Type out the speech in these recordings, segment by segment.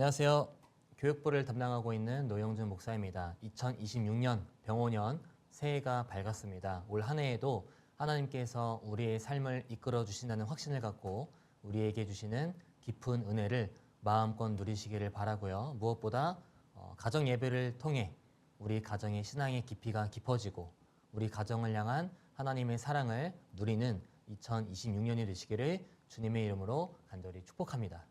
안녕하세요. 교육부를 담당하고 있는 노영준 목사입니다. 2026년 병오년 새해가 밝았습니다. 올 한 해에도 하나님께서 우리의 삶을 이끌어 주신다는 확신을 갖고 우리에게 주시는 깊은 은혜를 마음껏 누리시기를 바라고요. 무엇보다 가정 예배를 통해 우리 가정의 신앙의 깊이가 깊어지고 우리 가정을 향한 하나님의 사랑을 누리는 2026년이 되시기를 주님의 이름으로 간절히 축복합니다.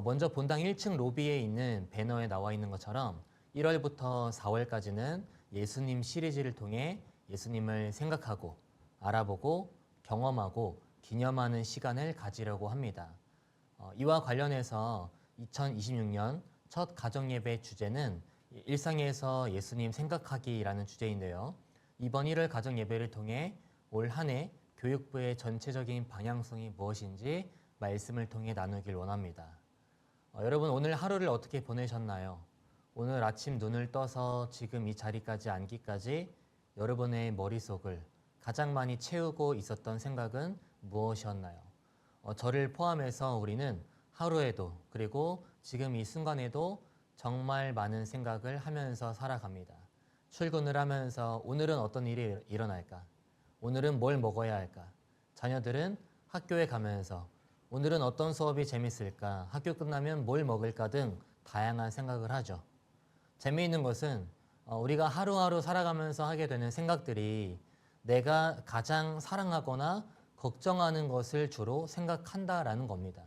먼저 본당 1층 로비에 있는 배너에 나와 있는 것처럼 1월부터 4월까지는 예수님 시리즈를 통해 예수님을 생각하고 알아보고 경험하고 기념하는 시간을 가지려고 합니다. 이와 관련해서 2026년 첫 가정예배 주제는 일상에서 예수님 생각하기라는 주제인데요. 이번 1월 가정예배를 통해 올 한 해 교육부의 전체적인 방향성이 무엇인지 말씀을 통해 나누길 원합니다. 여러분 오늘 하루를 어떻게 보내셨나요? 오늘 아침 눈을 떠서 지금 이 자리까지 앉기까지 여러분의 머릿속을 가장 많이 채우고 있었던 생각은 무엇이었나요? 저를 포함해서 우리는 하루에도 그리고 지금 이 순간에도 정말 많은 생각을 하면서 살아갑니다. 출근을 하면서 오늘은 어떤 일이 일어날까? 오늘은 뭘 먹어야 할까? 자녀들은 학교에 가면서 오늘은 어떤 수업이 재밌을까? 학교 끝나면 뭘 먹을까 등 다양한 생각을 하죠. 재미있는 것은 우리가 하루하루 살아가면서 하게 되는 생각들이 내가 가장 사랑하거나 걱정하는 것을 주로 생각한다라는 겁니다.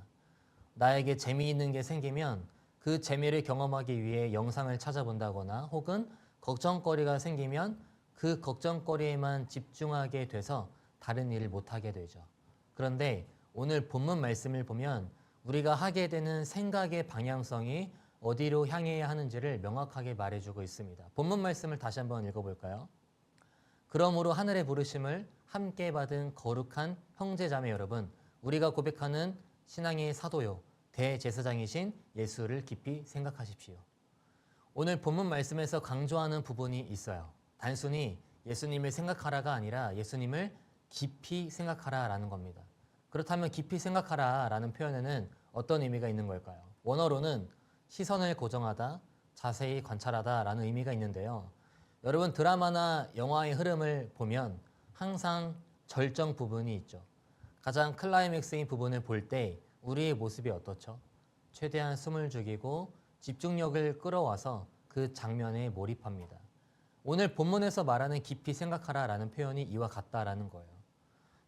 나에게 재미있는 게 생기면 그 재미를 경험하기 위해 영상을 찾아본다거나 혹은 걱정거리가 생기면 그 걱정거리에만 집중하게 돼서 다른 일을 못하게 되죠. 그런데 오늘 본문 말씀을 보면 우리가 하게 되는 생각의 방향성이 어디로 향해야 하는지를 명확하게 말해주고 있습니다. 본문 말씀을 다시 한번 읽어볼까요? 그러므로 하늘의 부르심을 함께 받은 거룩한 형제자매 여러분, 우리가 고백하는 신앙의 사도요 대제사장이신 예수를 깊이 생각하십시오. 오늘 본문 말씀에서 강조하는 부분이 있어요. 단순히 예수님을 생각하라가 아니라 예수님을 깊이 생각하라라는 겁니다. 그렇다면 깊이 생각하라라는 표현에는 어떤 의미가 있는 걸까요? 원어로는 시선을 고정하다, 자세히 관찰하다라는 의미가 있는데요. 여러분 드라마나 영화의 흐름을 보면 항상 절정 부분이 있죠. 가장 클라이맥스인 부분을 볼 때 우리의 모습이 어떻죠? 최대한 숨을 죽이고 집중력을 끌어와서 그 장면에 몰입합니다. 오늘 본문에서 말하는 깊이 생각하라라는 표현이 이와 같다라는 거예요.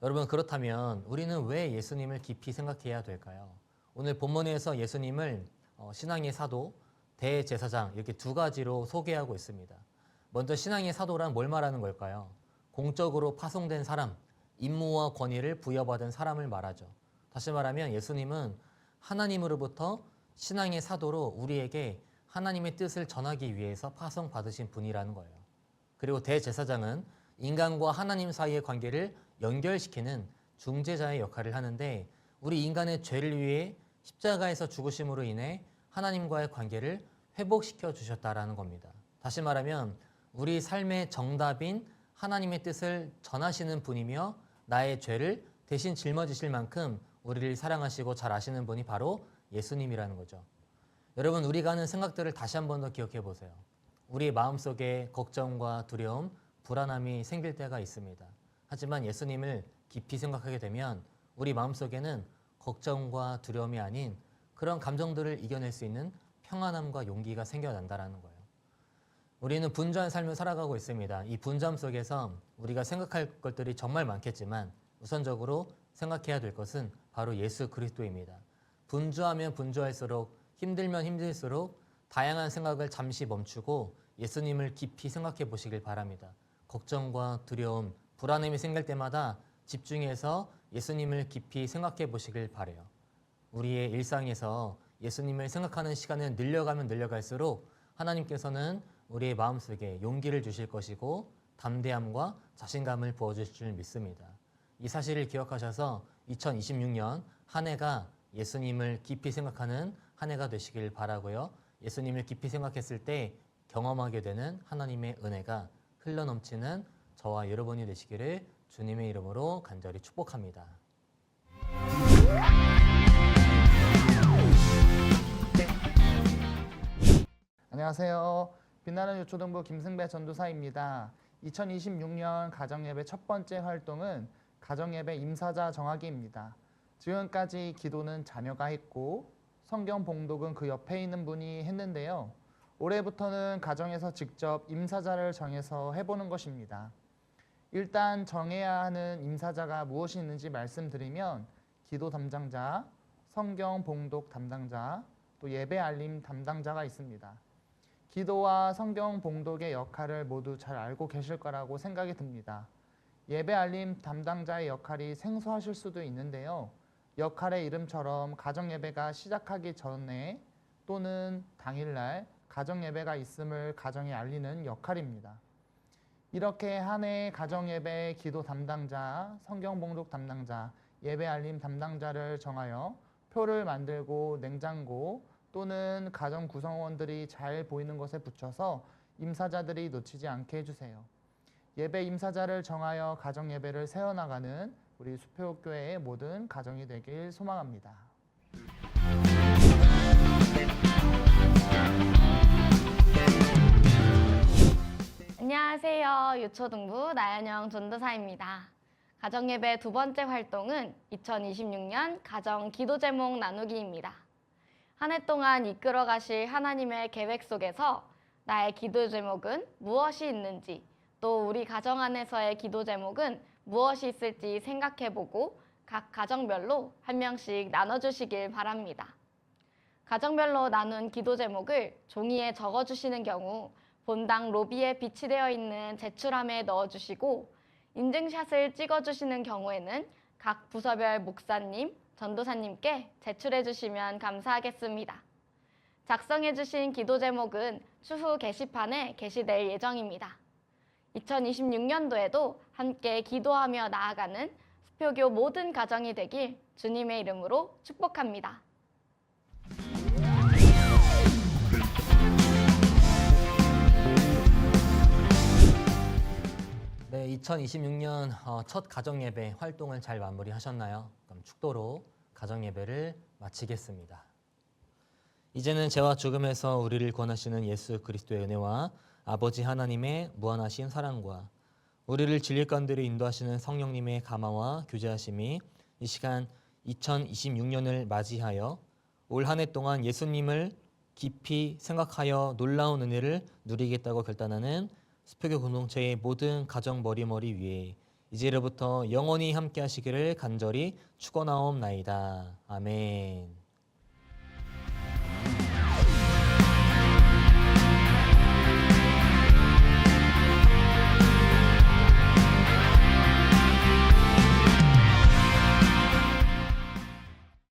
여러분 그렇다면 우리는 왜 예수님을 깊이 생각해야 될까요? 오늘 본문에서 예수님을 신앙의 사도, 대제사장 이렇게 두 가지로 소개하고 있습니다. 먼저 신앙의 사도란 뭘 말하는 걸까요? 공적으로 파송된 사람, 임무와 권위를 부여받은 사람을 말하죠. 다시 말하면 예수님은 하나님으로부터 신앙의 사도로 우리에게 하나님의 뜻을 전하기 위해서 파송받으신 분이라는 거예요. 그리고 대제사장은 인간과 하나님 사이의 관계를 연결시키는 중재자의 역할을 하는데 우리 인간의 죄를 위해 십자가에서 죽으심으로 인해 하나님과의 관계를 회복시켜 주셨다라는 겁니다. 다시 말하면 우리 삶의 정답인 하나님의 뜻을 전하시는 분이며 나의 죄를 대신 짊어지실 만큼 우리를 사랑하시고 잘 아시는 분이 바로 예수님이라는 거죠. 여러분 우리가 하는 생각들을 다시 한 번 더 기억해 보세요. 우리 마음속에 걱정과 두려움, 불안함이 생길 때가 있습니다. 하지만 예수님을 깊이 생각하게 되면 우리 마음속에는 걱정과 두려움이 아닌 그런 감정들을 이겨낼 수 있는 평안함과 용기가 생겨난다는 거예요. 우리는 분주한 삶을 살아가고 있습니다. 이 분주함 속에서 우리가 생각할 것들이 정말 많겠지만 우선적으로 생각해야 될 것은 바로 예수 그리스도입니다. 분주하면 분주할수록 힘들면 힘들수록 다양한 생각을 잠시 멈추고 예수님을 깊이 생각해 보시길 바랍니다. 걱정과 두려움, 불안함이 생길 때마다 집중해서 예수님을 깊이 생각해 보시길 바라요. 우리의 일상에서 예수님을 생각하는 시간을 늘려가면 늘려갈수록 하나님께서는 우리의 마음속에 용기를 주실 것이고 담대함과 자신감을 부어주실 줄 믿습니다. 이 사실을 기억하셔서 2026년 한 해가 예수님을 깊이 생각하는 한 해가 되시길 바라고요. 예수님을 깊이 생각했을 때 경험하게 되는 하나님의 은혜가 흘러넘치는 저와 여러분이 되시기를 주님의 이름으로 간절히 축복합니다. 안녕하세요. 빛나는 유초등부 김승배 전도사입니다. 2026년 가정예배 첫 번째 활동은 가정예배 임사자 정하기입니다. 지금까지 기도는 자녀가 했고 성경 봉독은 그 옆에 있는 분이 했는데요. 올해부터는 가정에서 직접 임사자를 정해서 해보는 것입니다. 일단 정해야 하는 임사자가 무엇이 있는지 말씀드리면 기도 담당자, 성경 봉독 담당자, 또 예배 알림 담당자가 있습니다. 기도와 성경 봉독의 역할을 모두 잘 알고 계실 거라고 생각이 듭니다. 예배 알림 담당자의 역할이 생소하실 수도 있는데요. 역할의 이름처럼 가정예배가 시작하기 전에 또는 당일날 가정예배가 있음을 가정에 알리는 역할입니다. 이렇게 한 해 가정예배 기도 담당자, 성경 봉독 담당자, 예배 알림 담당자를 정하여 표를 만들고 냉장고 또는 가정 구성원들이 잘 보이는 곳에 붙여서 임사자들이 놓치지 않게 해주세요. 예배 임사자를 정하여 가정예배를 세워나가는 우리 수표교회의 모든 가정이 되길 소망합니다. 안녕하세요. 유초등부 나연영 전도사입니다. 가정예배 두 번째 활동은 2026년 가정 기도 제목 나누기입니다. 한 해 동안 이끌어 가실 하나님의 계획 속에서 나의 기도 제목은 무엇이 있는지, 또 우리 가정 안에서의 기도 제목은 무엇이 있을지 생각해보고 각 가정별로 한 명씩 나눠주시길 바랍니다. 가정별로 나눈 기도 제목을 종이에 적어주시는 경우 본당 로비에 비치되어 있는 제출함에 넣어주시고 인증샷을 찍어주시는 경우에는 각 부서별 목사님, 전도사님께 제출해 주시면 감사하겠습니다. 작성해 주신 기도 제목은 추후 게시판에 게시될 예정입니다. 2026년도에도 함께 기도하며 나아가는 수표교 모든 가정이 되길 주님의 이름으로 축복합니다. 네, 2026년 첫 가정예배 활동을 잘 마무리하셨나요? 그럼 축도로 가정예배를 마치겠습니다. 이제는 죄와 죽음에서 우리를 구원하시는 예수 그리스도의 은혜와 아버지 하나님의 무한하신 사랑과 우리를 진리 가운데로 인도하시는 성령님의 감화와 교제하심이 이 시간 2026년을 맞이하여 올 한 해 동안 예수님을 깊이 생각하여 놀라운 은혜를 누리겠다고 결단하는 수표교 공동체의 모든 가정 머리머리 위에 이제로부터 영원히 함께 하시기를 간절히 축원하옵나이다. 아멘.